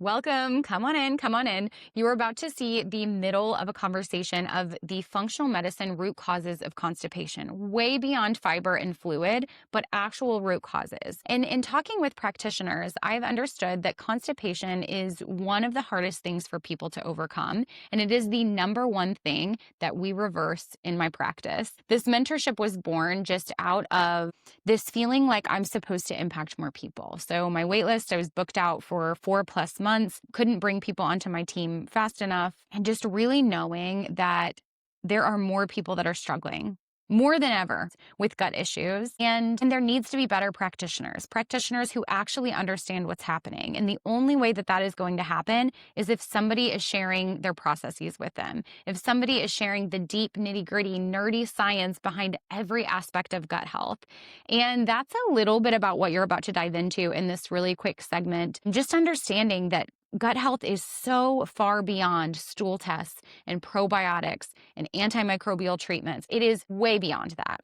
Welcome. Come on in. Come on in. You are about to see the middle of a conversation of the functional medicine root causes of constipation, way beyond fiber and fluid, but actual root causes. And in talking with practitioners, I've understood that constipation is one of the hardest things for people to overcome. And it is the number one thing that we reverse in my practice. This mentorship was born just out of this feeling like I'm supposed to impact more people. So my wait list, I was booked out for 4+ months, couldn't bring people onto my team fast enough. And just really knowing that there are more people that are struggling more than ever with gut issues. And there needs to be better practitioners who actually understand what's happening. And the only way that that is going to happen is if somebody is sharing their processes with them. If somebody is sharing the deep, nitty-gritty, nerdy science behind every aspect of gut health. And that's a little bit about what you're about to dive into in this really quick segment. Just understanding that gut health is so far beyond stool tests and probiotics and antimicrobial treatments. It is way beyond that.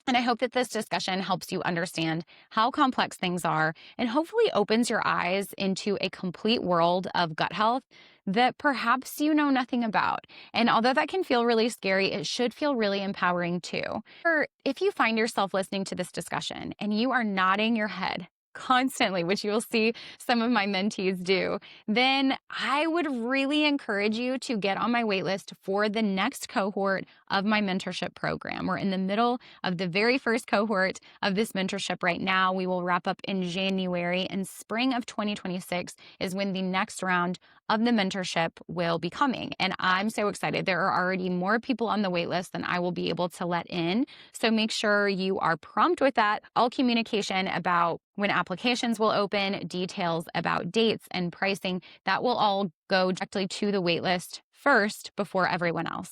And I hope that this discussion helps you understand how complex things are and hopefully opens your eyes into a complete world of gut health that perhaps you know nothing about. And although that can feel really scary, it should feel really empowering too. Or if you find yourself listening to this discussion and you are nodding your head constantly, which you will see some of my mentees do, then I would really encourage you to get on my waitlist for the next cohort of my mentorship program. We're in the middle of the very first cohort of this mentorship right now. We will wrap up in January, and spring of 2026 is when the next round of the mentorship will be coming. And I'm so excited. There are already more people on the waitlist than I will be able to let in. So make sure you are prompt with that. All communication about when applications will open, details about dates and pricing, that will all go directly to the waitlist first before everyone else.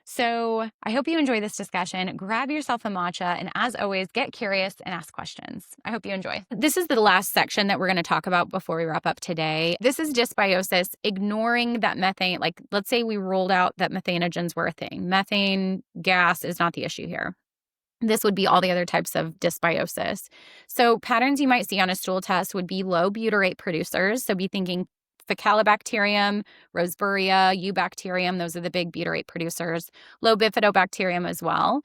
So I hope you enjoy this discussion. Grab yourself a matcha, and as always, get curious and ask questions. I hope you enjoy. This is the last section that we're going to talk about before we wrap up today. This is dysbiosis, ignoring that methane. Like, let's say we rolled out that methanogens were a thing. Methane gas is not the issue here. This would be all the other types of dysbiosis. So patterns you might see on a stool test would be low butyrate producers. So be thinking Faecalibacterium, Roseburia, Eubacterium. Those are the big butyrate producers. Low bifidobacterium as well.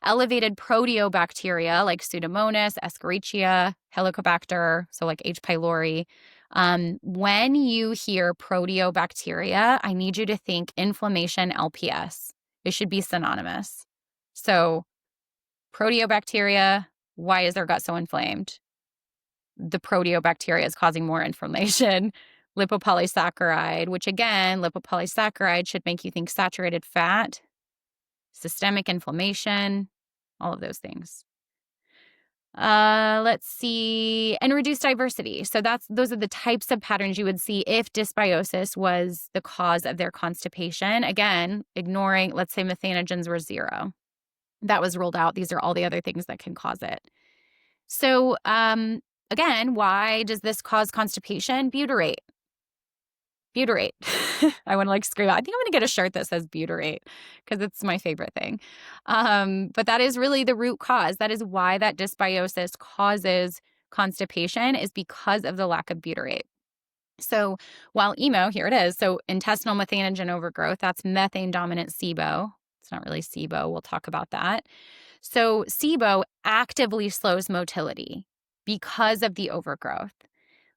Elevated proteobacteria like Pseudomonas, Escherichia, Helicobacter, so like H. pylori. When you hear proteobacteria, I need you to think inflammation LPS. It should be synonymous. So proteobacteria, why is their gut so inflamed? The proteobacteria is causing more inflammation. Lipopolysaccharide, which again, lipopolysaccharide should make you think saturated fat, systemic inflammation, all of those things. Let's see, and reduced diversity. So those are the types of patterns you would see if dysbiosis was the cause of their constipation. Again, ignoring, let's say methanogens were 0. That was ruled out. These are all the other things that can cause it. So again, why does this cause constipation? Butyrate. I want to scream out. I think I'm going to get a shirt that says butyrate because it's my favorite thing. But that is really the root cause. That is why that dysbiosis causes constipation, is because of the lack of butyrate. So while EMO, here it is. So intestinal methanogen overgrowth, that's methane dominant SIBO. It's not really SIBO. We'll talk about that. So SIBO actively slows motility because of the overgrowth.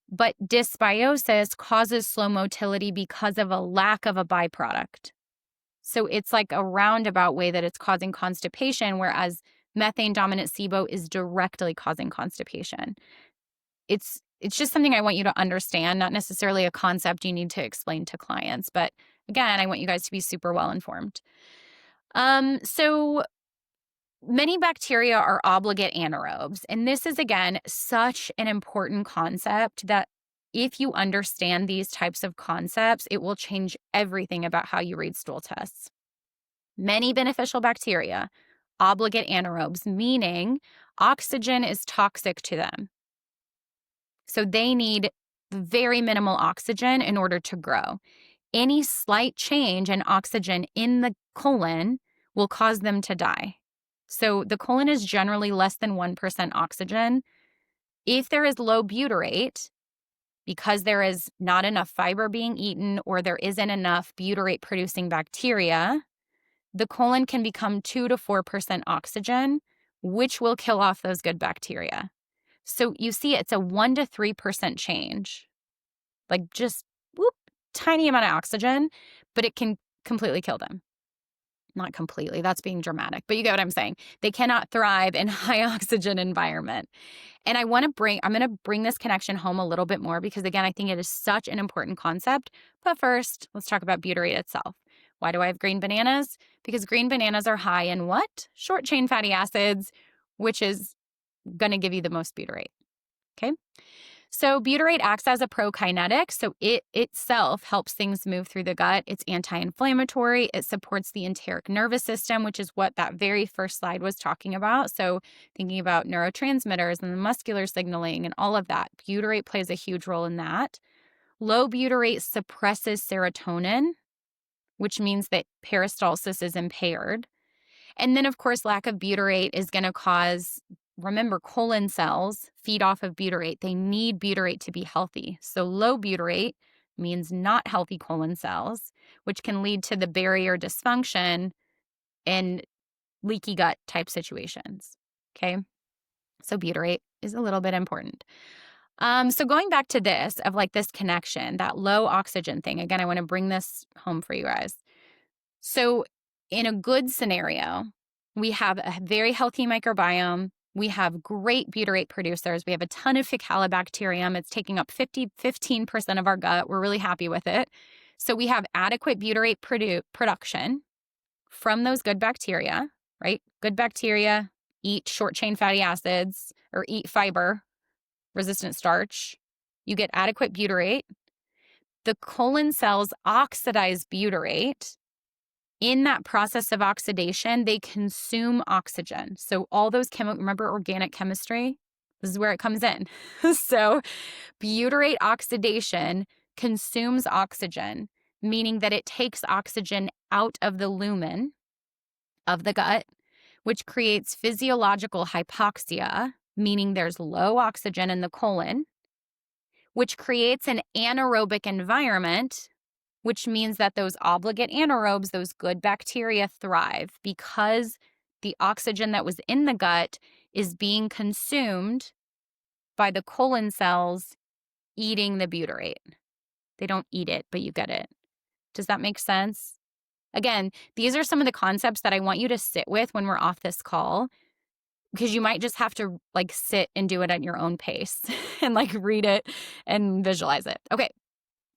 But dysbiosis causes slow motility because of a lack of a byproduct. So it's like a roundabout way that it's causing constipation, whereas methane dominant SIBO is directly causing constipation. It's just something I want you to understand, not necessarily a concept you need to explain to clients. But again, I want you guys to be super well informed. So many bacteria are obligate anaerobes. And this is, again, such an important concept that if you understand these types of concepts, it will change everything about how you read stool tests. Many beneficial bacteria, obligate anaerobes, meaning oxygen is toxic to them. So they need very minimal oxygen in order to grow. Any slight change in oxygen in the colon will cause them to die. So the colon is generally less than 1% oxygen. If there is low butyrate, because there is not enough fiber being eaten or there isn't enough butyrate producing bacteria, the colon can become 2 to 4% oxygen, which will kill off those good bacteria. So you see, it's a 1 to 3% change, like just whoop, tiny amount of oxygen, but it can completely kill them. Not completely, that's being dramatic, but you get what I'm saying. They cannot thrive in high oxygen environment. And I'm going to bring this connection home a little bit more because, again, I think it is such an important concept. But first, let's talk about butyrate itself. Why do I have green bananas? Because green bananas are high in what? Short chain fatty acids, which is going to give you the most butyrate. Okay. So butyrate acts as a prokinetic, so it itself helps things move through the gut. It's anti-inflammatory. It supports the enteric nervous system, which is what that very first slide was talking about. So thinking about neurotransmitters and the muscular signaling and all of that, butyrate plays a huge role in that. Low butyrate suppresses serotonin, which means that peristalsis is impaired. And then, of course, lack of butyrate is going to cause, remember, colon cells feed off of butyrate. They need butyrate to be healthy. So low butyrate means not healthy colon cells, which can lead to the barrier dysfunction and leaky gut type situations. Okay. So butyrate is a little bit important. So going back to this of like this connection, that low oxygen thing, again, I want to bring this home for you guys. So in a good scenario, we have a very healthy microbiome. We have great butyrate producers. We have a ton of Faecalibacterium. It's taking up 15% of our gut. We're really happy with it. So we have adequate butyrate production from those good bacteria, right? Good bacteria eat short chain fatty acids or eat fiber, resistant starch. You get adequate butyrate. The colon cells oxidize butyrate. In that process of oxidation, they consume oxygen. So all those remember organic chemistry? This is where it comes in. So butyrate oxidation consumes oxygen, meaning that it takes oxygen out of the lumen of the gut, which creates physiological hypoxia, meaning there's low oxygen in the colon, which creates an anaerobic environment, which means that those obligate anaerobes, those good bacteria, thrive because the oxygen that was in the gut is being consumed by the colon cells eating the butyrate. They don't eat it, but you get it. Does that make sense? Again, these are some of the concepts that I want you to sit with when we're off this call, because you might just have to like sit and do it at your own pace and like read it and visualize it. Okay,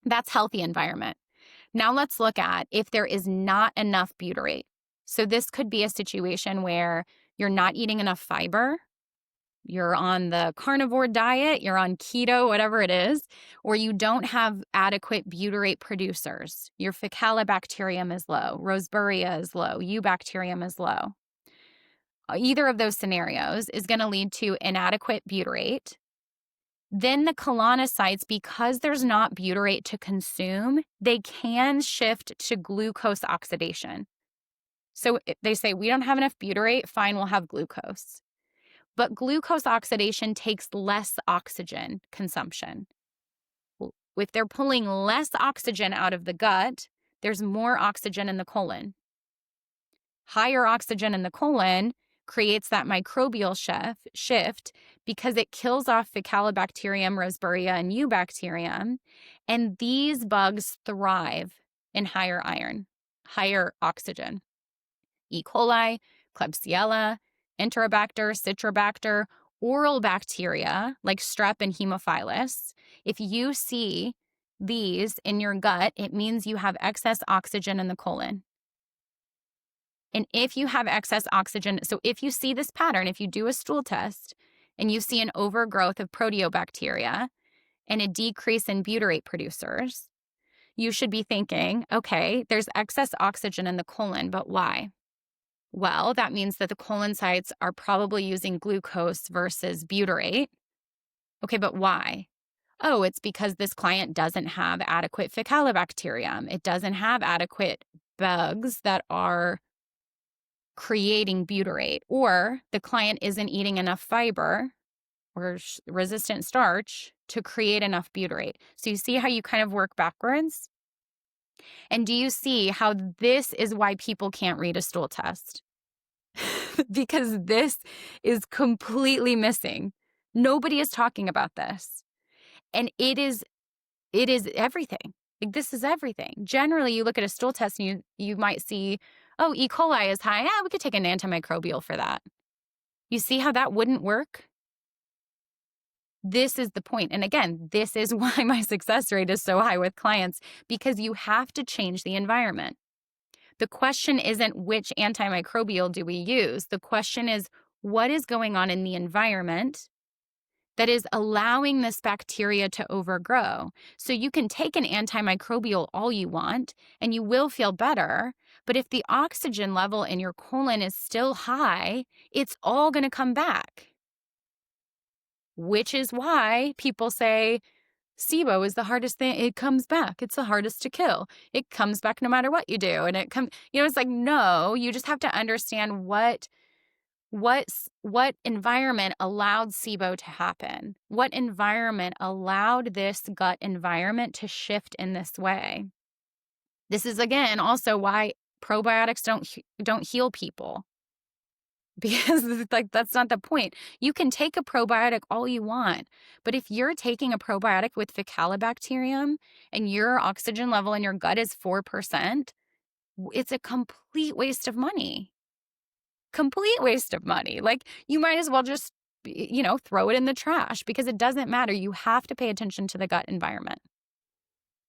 that's healthy environment. Now let's look at if there is not enough butyrate. So this could be a situation where you're not eating enough fiber, you're on the carnivore diet, you're on keto, whatever it is, or you don't have adequate butyrate producers. Your Faecalibacterium is low, Roseburia is low, Eubacterium is low. Either of those scenarios is going to lead to inadequate butyrate. Then the colonocytes, because there's not butyrate to consume, they can shift to glucose oxidation. So they say, we don't have enough butyrate, fine, we'll have glucose. But glucose oxidation takes less oxygen consumption. If they're pulling less oxygen out of the gut, there's more oxygen in the colon. Higher oxygen in the colon creates that microbial shift because it kills off Faecalibacterium, Roseburia, and Eubacterium. And these bugs thrive in higher iron, higher oxygen. E. coli, Klebsiella, Enterobacter, Citrobacter, oral bacteria like strep and Haemophilus. If you see these in your gut, it means you have excess oxygen in the colon. And if you have excess oxygen, so if you see this pattern, if you do a stool test and you see an overgrowth of proteobacteria and a decrease in butyrate producers, you should be thinking, okay, there's excess oxygen in the colon, but why? Well, that means that the colonocytes are probably using glucose versus butyrate. Okay, but why? Oh, it's because this client doesn't have adequate Faecalibacterium. It doesn't have adequate bugs that are creating butyrate, or the client isn't eating enough fiber or resistant starch to create enough butyrate. So you see how you kind of work backwards? And do you see how this is why people can't read a stool test? Because this is completely missing. Nobody is talking about this. And it is everything. Like, this is everything. Generally, you look at a stool test and you might see, oh, E. coli is high. Yeah, we could take an antimicrobial for that. You see how that wouldn't work? This is the point. And again, this is why my success rate is so high with clients, because you have to change the environment. The question isn't which antimicrobial do we use. The question is, what is going on in the environment that is allowing this bacteria to overgrow? So you can take an antimicrobial all you want and you will feel better. But if the oxygen level in your colon is still high, it's all going to come back. Which is why people say SIBO is the hardest thing. It comes back. It's the hardest to kill. It comes back no matter what you do. And it's like, no, you just have to understand what environment allowed SIBO to happen? What environment allowed this gut environment to shift in this way? This is, again, also why probiotics don't heal people. Because like, that's not the point. You can take a probiotic all you want, but if you're taking a probiotic with Faecalibacterium and your oxygen level in your gut is 4%, it's a complete waste of money. Complete waste of money. Like, you might as well just, throw it in the trash, because it doesn't matter. You have to pay attention to the gut environment.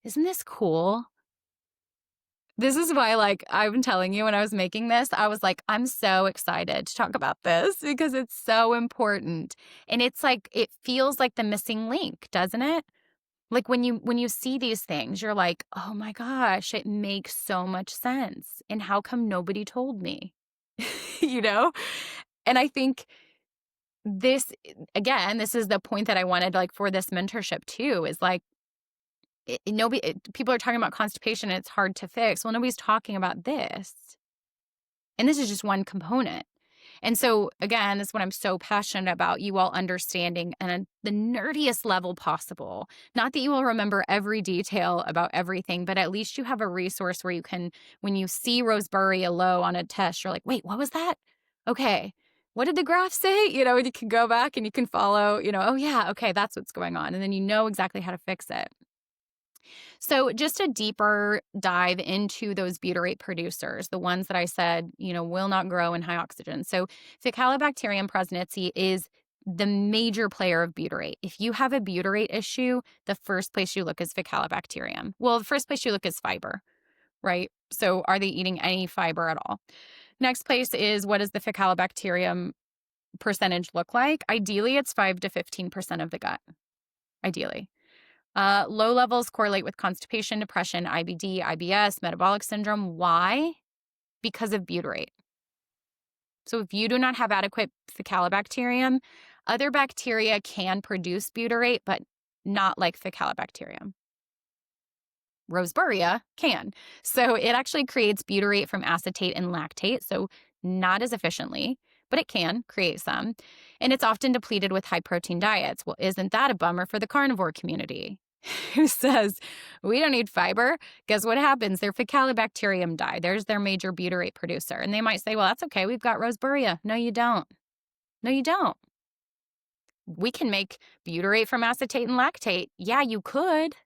Isn't this cool? This is why, like, I've been telling you, when I was making this, I was like, I'm so excited to talk about this because it's so important. And it's like, it feels like the missing link, doesn't it? Like, when you see these things, you're like, oh my gosh, it makes so much sense. And how come nobody told me? you know? And I think this, again, this is the point that I wanted, like, for this mentorship too, is like, people are talking about constipation and it's hard to fix. Well, nobody's talking about this. And this is just one component. And so, again, this is what I'm so passionate about, you all understanding and the nerdiest level possible. Not that you will remember every detail about everything, but at least you have a resource where you can, when you see Roseburia low on a test, you're like, wait, what was that? Okay, what did the graph say? And you can go back and you can follow, oh yeah, okay, that's what's going on. And then you know exactly how to fix it. So just a deeper dive into those butyrate producers, the ones that I said, will not grow in high oxygen. So Faecalibacterium prausnitzii is the major player of butyrate. If you have a butyrate issue, the first place you look is Faecalibacterium. Well, the first place you look is fiber, right? So are they eating any fiber at all? Next place is, what does the Faecalibacterium percentage look like? Ideally, it's 5 to 15% of the gut. Ideally. Low levels correlate with constipation, depression, IBD, IBS, metabolic syndrome. Why? Because of butyrate. So if you do not have adequate Faecalibacterium, other bacteria can produce butyrate, but not like Faecalibacterium. Roseburia can. So it actually creates butyrate from acetate and lactate, so not as efficiently, but it can create some. And it's often depleted with high protein diets. Well, isn't that a bummer for the carnivore community? Who says, we don't need fiber? Guess what happens? Their Faecalibacterium die. There's their major butyrate producer. And they might say, well, that's okay. We've got Roseburia. No, you don't. No, you don't. We can make butyrate from acetate and lactate. Yeah, you could,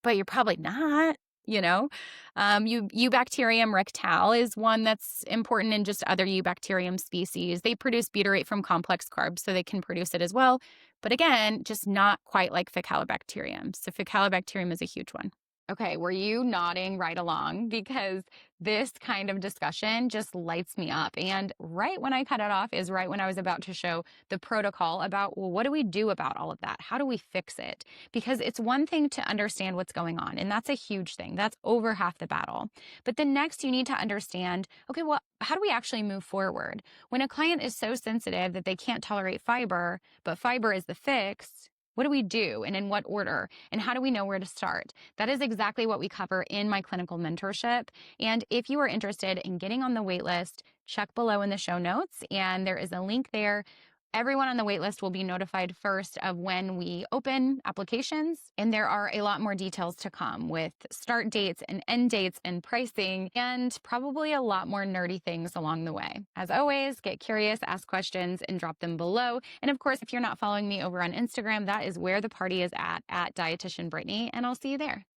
but you're probably not. Eubacterium rectale is one that's important in just other eubacterium species. They produce butyrate from complex carbs, so they can produce it as well. But again, just not quite like Faecalibacterium. So Faecalibacterium is a huge one. Okay, were you nodding right along? Because this kind of discussion just lights me up. And right when I cut it off is right when I was about to show the protocol about, well, what do we do about all of that? How do we fix it? Because it's one thing to understand what's going on, and that's a huge thing. That's over half the battle. But then next you need to understand, okay, well, how do we actually move forward? When a client is so sensitive that they can't tolerate fiber, but fiber is the fix, what do we do, and in what order, and how do we know where to start? That is exactly what we cover in my clinical mentorship. And if you are interested in getting on the wait list, check below in the show notes, and there is a link there. Everyone on the waitlist will be notified first of when we open applications, and there are a lot more details to come with start dates and end dates and pricing, and probably a lot more nerdy things along the way. As always, get curious, ask questions, and drop them below. And of course, if you're not following me over on Instagram, that is where the party is at Dietitian Brittany, and I'll see you there.